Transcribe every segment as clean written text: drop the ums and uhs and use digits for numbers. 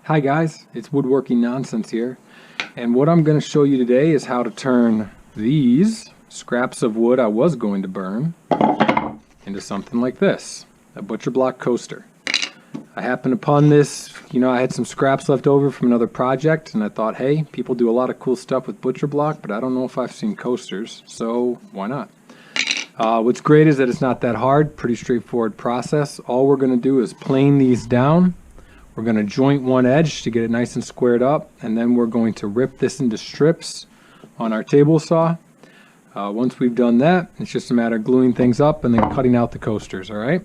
Hi guys, it's Woodworking Nonsense here, and what I'm going to show you today is how to turn these scraps of wood I was going to burn into something like this, a butcher block coaster. I happened upon this, I had some scraps left over from another project, and I thought, hey, people do a lot of cool stuff with butcher block, but I don't know if I've seen coasters, so why not? What's great is that it's not that hard, pretty straightforward process. All we're going to do is plane these down. We're going to joint one edge to get it nice and squared up, and then we're going to rip this into strips on our table saw. Once we've done that, it's just a matter of gluing things up and then cutting out the coasters, alright?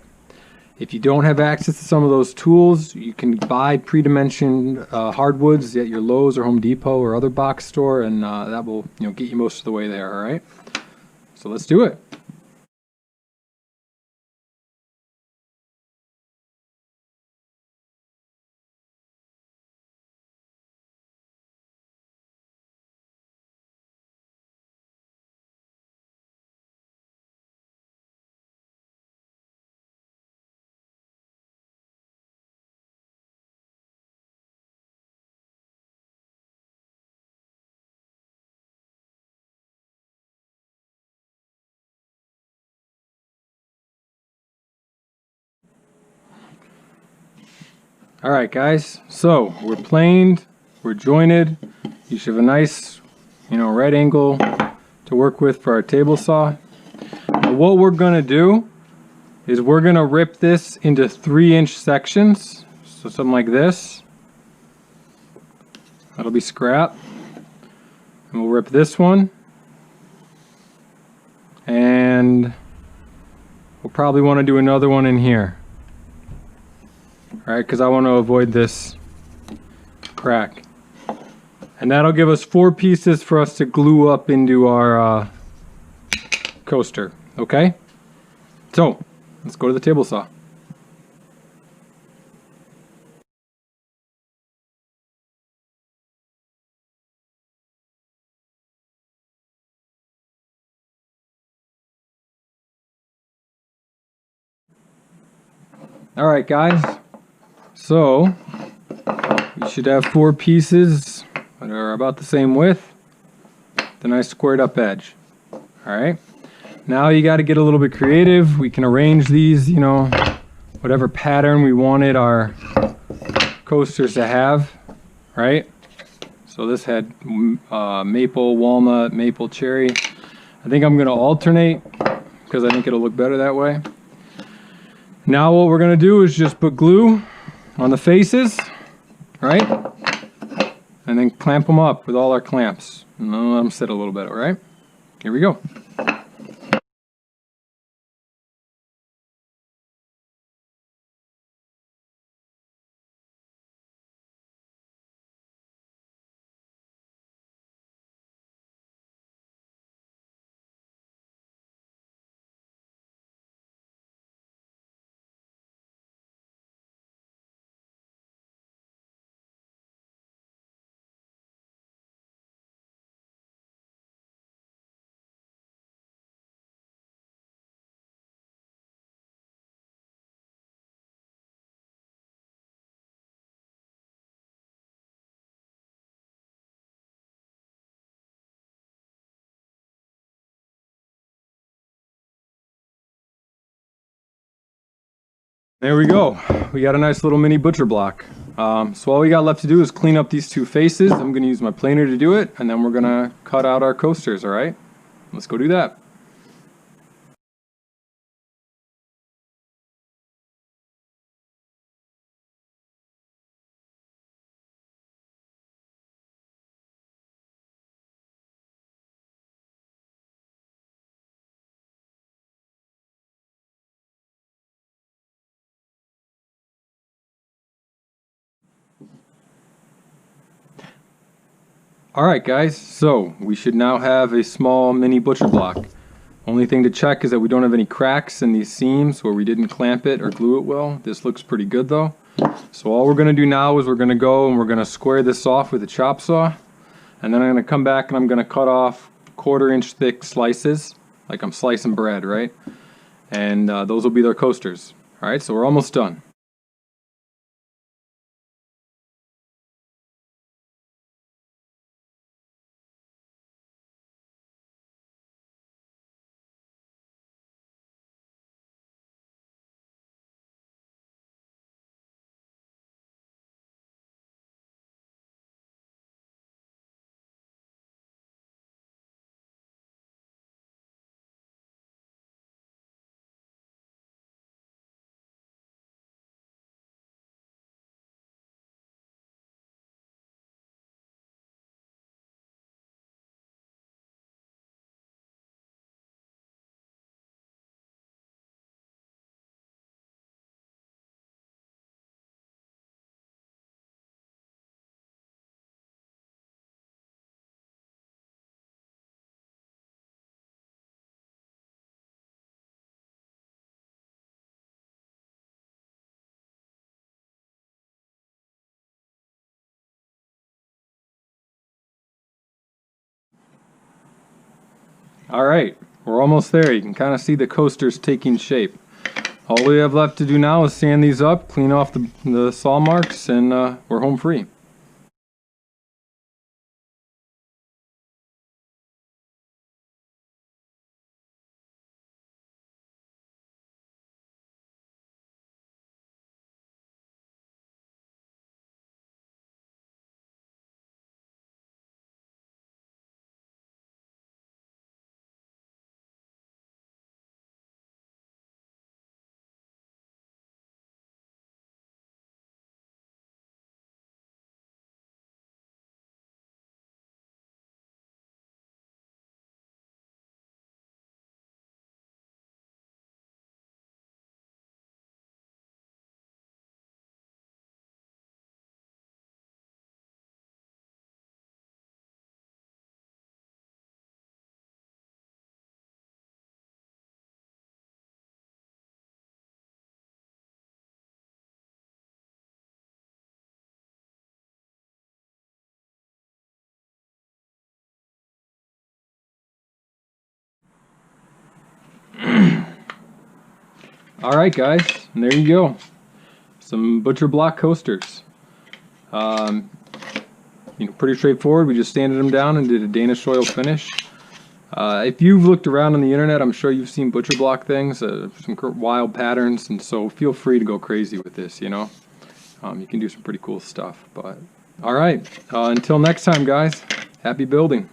If you don't have access to some of those tools, you can buy pre-dimensioned hardwoods at your Lowe's or Home Depot or other box store, and that will get you most of the way there, alright? So let's do it. Alright guys, so we're planed, we're jointed, you should have a nice, right angle to work with for our table saw. Now what we're going to do is we're going to rip this into 3-inch sections, so something like this. That'll be scrap. And we'll rip this one, and we'll probably want to do another one in here. Alright, because I want to avoid this crack. And that'll give us 4 pieces for us to glue up into our coaster. Okay? So, let's go to the table saw. Alright guys, so you should have 4 pieces that are about the same width, the nice squared up edge. Alright, now you got to get a little bit creative. We can arrange these, whatever pattern we wanted our coasters to have, right? So this had maple, walnut, maple, cherry. I think I'm going to alternate because I think it'll look better that way. Now what we're going to do is just put glue on the faces, right? And then clamp them up with all our clamps. And then let them sit a little bit, alright? Here we go. There we go. We got a nice little mini butcher block. So all we got left to do is clean up these 2 faces. I'm going to use my planer to do it, and then we're going to cut out our coasters, alright? Let's go do that. Alright guys, so we should now have a small mini butcher block. Only thing to check is that we don't have any cracks in these seams where we didn't clamp it or glue it well. This looks pretty good though. So all we're going to do now is we're going to go and we're going to square this off with a chop saw. And then I'm going to come back and I'm going to cut off 1/4 inch thick slices, like I'm slicing bread, right? And those will be their coasters. Alright, so we're almost done. All right, we're almost there. You can kind of see the coasters taking shape. All we have left to do now is sand these up, clean off the saw marks, and we're home free. All right, guys, and there you go. Some butcher block coasters. Pretty straightforward. We just sanded them down and did a Danish oil finish. If you've looked around on the internet, I'm sure you've seen butcher block things, some wild patterns, and so feel free to go crazy with this, you know. You can do some pretty cool stuff. But all right, until next time, guys, happy building.